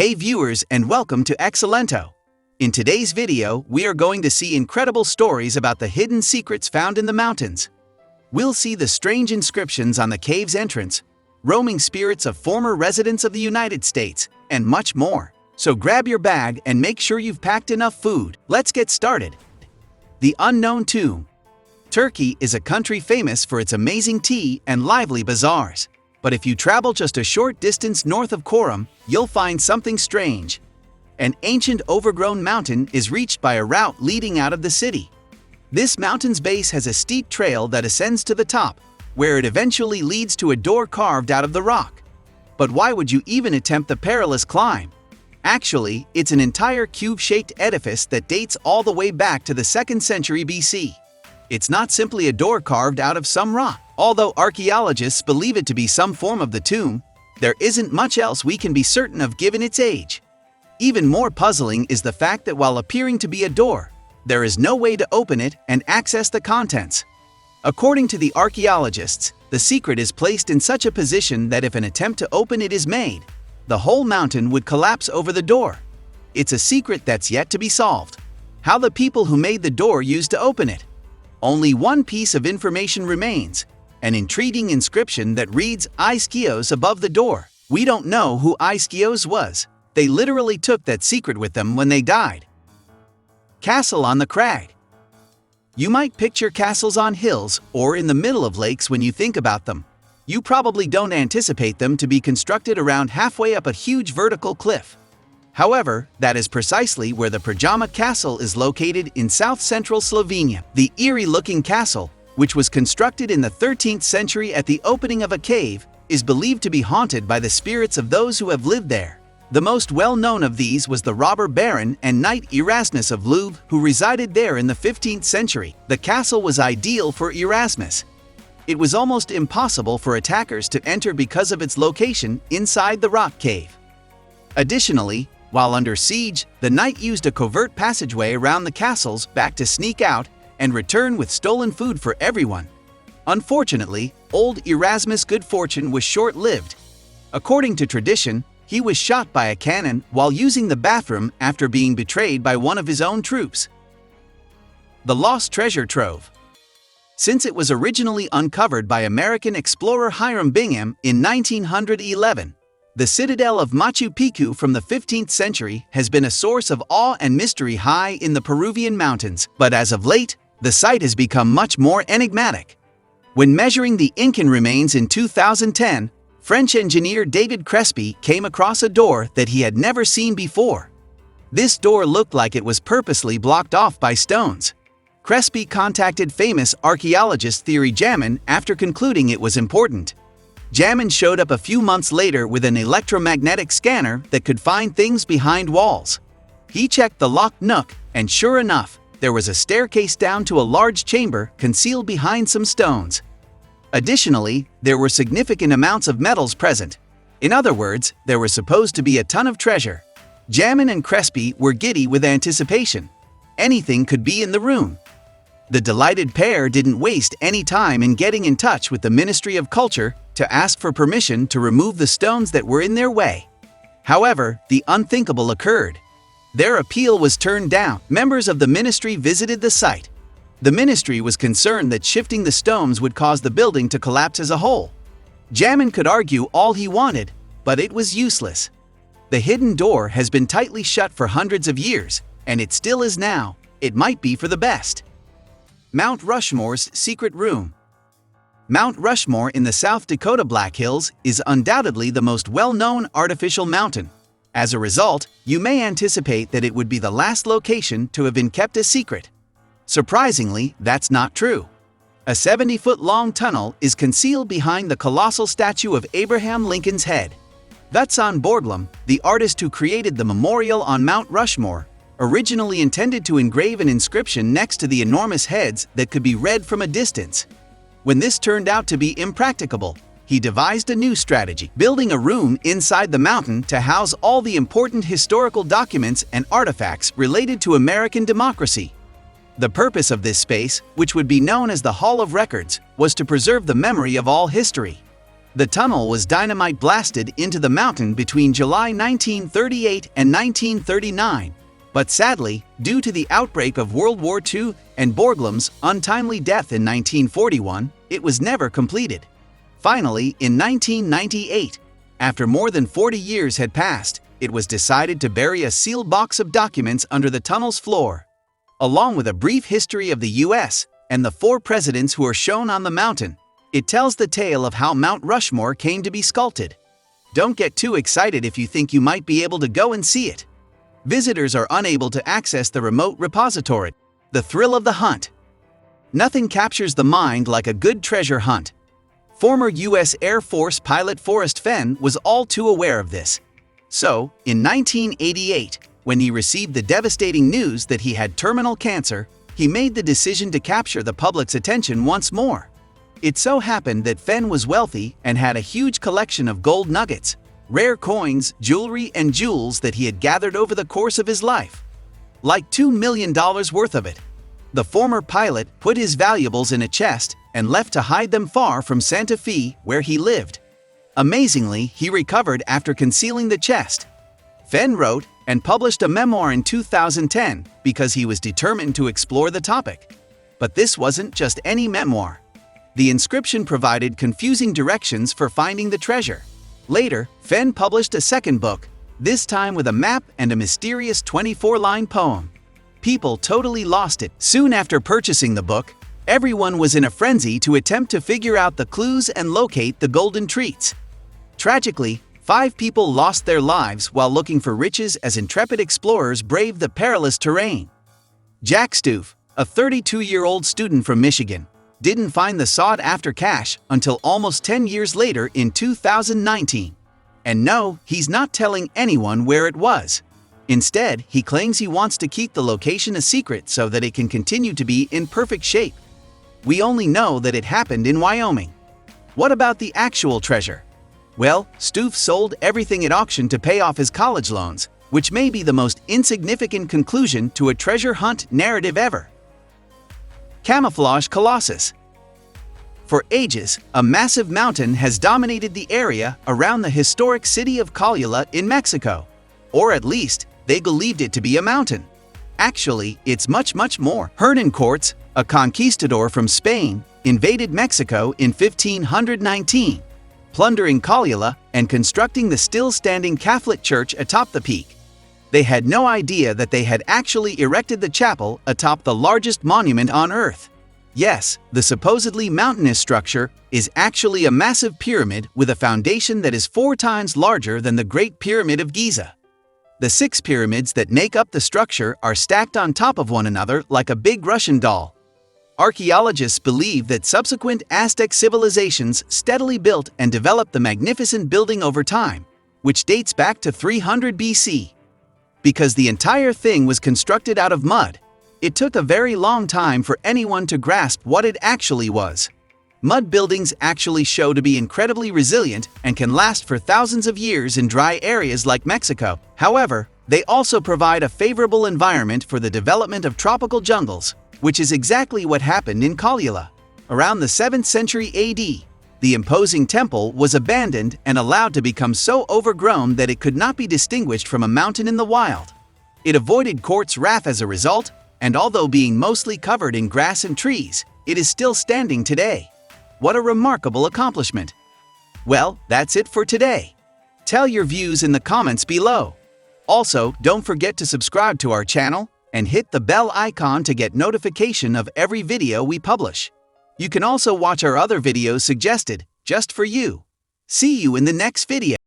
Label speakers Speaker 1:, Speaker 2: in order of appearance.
Speaker 1: Hey viewers, and welcome to xCellento. In today's video, we are going to see incredible stories about the hidden secrets found in the mountains. We'll see the strange inscriptions on the cave's entrance, roaming spirits of former residents of the United States, and much more. So grab your bag and make sure you've packed enough food. Let's get started. The Unknown Tomb. Turkey is a country famous for its amazing tea and lively bazaars. But if you travel just a short distance north of Coram, you'll find something strange. An ancient overgrown mountain is reached by a route leading out of the city. This mountain's base has a steep trail that ascends to the top, where it eventually leads to a door carved out of the rock. But why would you even attempt the perilous climb? Actually, it's an entire cube-shaped edifice that dates all the way back to the 2nd century BC. It's not simply a door carved out of some rock. Although archaeologists believe it to be some form of the tomb, there isn't much else we can be certain of given its age. Even more puzzling is the fact that while appearing to be a door, there is no way to open it and access the contents. According to the archaeologists, the secret is placed in such a position that if an attempt to open it is made, the whole mountain would collapse over the door. It's a secret that's yet to be solved. How the people who made the door used to open it. Only one piece of information remains. An intriguing inscription that reads xCellento above the door. We don't know who xCellento was. They literally took that secret with them when they died. Castle on the crag. You might picture castles on hills or in the middle of lakes when you think about them. You probably don't anticipate them to be constructed around halfway up a huge vertical cliff. However, that is precisely where the Prajama Castle is located in south-central Slovenia. The eerie-looking castle, which was constructed in the 13th century at the opening of a cave, is believed to be haunted by the spirits of those who have lived there. The most well-known of these was the robber baron and knight Erasmus of Louv, who resided there in the 15th century. The castle was ideal for Erasmus. It was almost impossible for attackers to enter because of its location inside the rock cave. Additionally, while under siege, the knight used a covert passageway around the castle's back to sneak out and return with stolen food for everyone. Unfortunately, old Erasmus' good fortune was short-lived. According to tradition, he was shot by a cannon while using the bathroom after being betrayed by one of his own troops. The Lost Treasure Trove. Since it was originally uncovered by American explorer Hiram Bingham in 1911, the citadel of Machu Picchu from the 15th century has been a source of awe and mystery high in the Peruvian mountains, but as of late, the site has become much more enigmatic. When measuring the Incan remains in 2010, French engineer David Crespi came across a door that he had never seen before. This door looked like it was purposely blocked off by stones. Crespi contacted famous archaeologist Thierry Jamin after concluding it was important. Jamin showed up a few months later with an electromagnetic scanner that could find things behind walls. He checked the locked nook, and sure enough, there was a staircase down to a large chamber concealed behind some stones. Additionally, there were significant amounts of metals present. In other words, there was supposed to be a ton of treasure. Jamin and Crespi were giddy with anticipation. Anything could be in the room. The delighted pair didn't waste any time in getting in touch with the Ministry of Culture to ask for permission to remove the stones that were in their way. However, the unthinkable occurred. Their appeal was turned down. Members of the ministry visited the site. The ministry was concerned that shifting the stones would cause the building to collapse as a whole. Jamin could argue all he wanted, but it was useless. The hidden door has been tightly shut for hundreds of years, and it still is now. It might be for the best. Mount Rushmore's secret room. Mount Rushmore in the South Dakota Black Hills is undoubtedly the most well-known artificial mountain. As a result, you may anticipate that it would be the last location to have been kept a secret. Surprisingly, that's not true. A 70-foot-long tunnel is concealed behind the colossal statue of Abraham Lincoln's head. Gutzon Borglum, the artist who created the memorial on Mount Rushmore, originally intended to engrave an inscription next to the enormous heads that could be read from a distance. When this turned out to be impracticable, he devised a new strategy, building a room inside the mountain to house all the important historical documents and artifacts related to American democracy. The purpose of this space, which would be known as the Hall of Records, was to preserve the memory of all history. The tunnel was dynamite blasted into the mountain between July 1938 and 1939, but sadly, due to the outbreak of World War II and Borglum's untimely death in 1941, it was never completed. Finally, in 1998, after more than 40 years had passed, it was decided to bury a sealed box of documents under the tunnel's floor, along with a brief history of the U.S. and the 4 presidents who are shown on the mountain. It tells the tale of how Mount Rushmore came to be sculpted. Don't get too excited if you think you might be able to go and see it. Visitors are unable to access the remote repository. The thrill of the hunt. Nothing captures the mind like a good treasure hunt. Former U.S. Air Force pilot Forrest Fenn was all too aware of this. So, in 1988, when he received the devastating news that he had terminal cancer, he made the decision to capture the public's attention once more. It so happened that Fenn was wealthy and had a huge collection of gold nuggets, rare coins, jewelry, and jewels that he had gathered over the course of his life. Like $2 million worth of it. The former pilot put his valuables in a chest and left to hide them far from Santa Fe, where he lived. Amazingly, he recovered after concealing the chest. Fenn wrote and published a memoir in 2010 because he was determined to explore the topic. But this wasn't just any memoir. The inscription provided confusing directions for finding the treasure. Later, Fenn published a second book, this time with a map and a mysterious 24-line poem. People totally lost it. Soon after purchasing the book, everyone was in a frenzy to attempt to figure out the clues and locate the golden treats. Tragically, 5 people lost their lives while looking for riches as intrepid explorers braved the perilous terrain. Jack Stoof, a 32-year-old student from Michigan, didn't find the sought-after cache until almost 10 years later in 2019. And no, he's not telling anyone where it was. Instead, he claims he wants to keep the location a secret so that it can continue to be in perfect shape. We only know that it happened in Wyoming. What about the actual treasure? Well, Stoof sold everything at auction to pay off his college loans, which may be the most insignificant conclusion to a treasure hunt narrative ever. Camouflaged Colossus. For ages, a massive mountain has dominated the area around the historic city of Colula in Mexico. Or at least, they believed it to be a mountain. Actually, it's much more. Hernan Cortes, a conquistador from Spain, invaded Mexico in 1519, plundering Colula and constructing the still-standing Catholic church atop the peak. They had no idea that they had actually erected the chapel atop the largest monument on Earth. Yes, the supposedly mountainous structure is actually a massive pyramid with a foundation that is 4 times larger than the Great Pyramid of Giza. The 6 pyramids that make up the structure are stacked on top of one another like a big Russian doll. Archaeologists believe that subsequent Aztec civilizations steadily built and developed the magnificent building over time, which dates back to 300 BC. Because the entire thing was constructed out of mud, it took a very long time for anyone to grasp what it actually was. Mud buildings actually show to be incredibly resilient and can last for thousands of years in dry areas like Mexico. However, they also provide a favorable environment for the development of tropical jungles, which is exactly what happened in Colula. Around the 7th century AD, the imposing temple was abandoned and allowed to become so overgrown that it could not be distinguished from a mountain in the wild. It avoided Cortes' wrath as a result, and although being mostly covered in grass and trees, it is still standing today. What a remarkable accomplishment! Well, that's it for today. Tell your views in the comments below. Also, don't forget to subscribe to our channel and hit the bell icon to get notification of every video we publish. You can also watch our other videos suggested just for you. See you in the next video.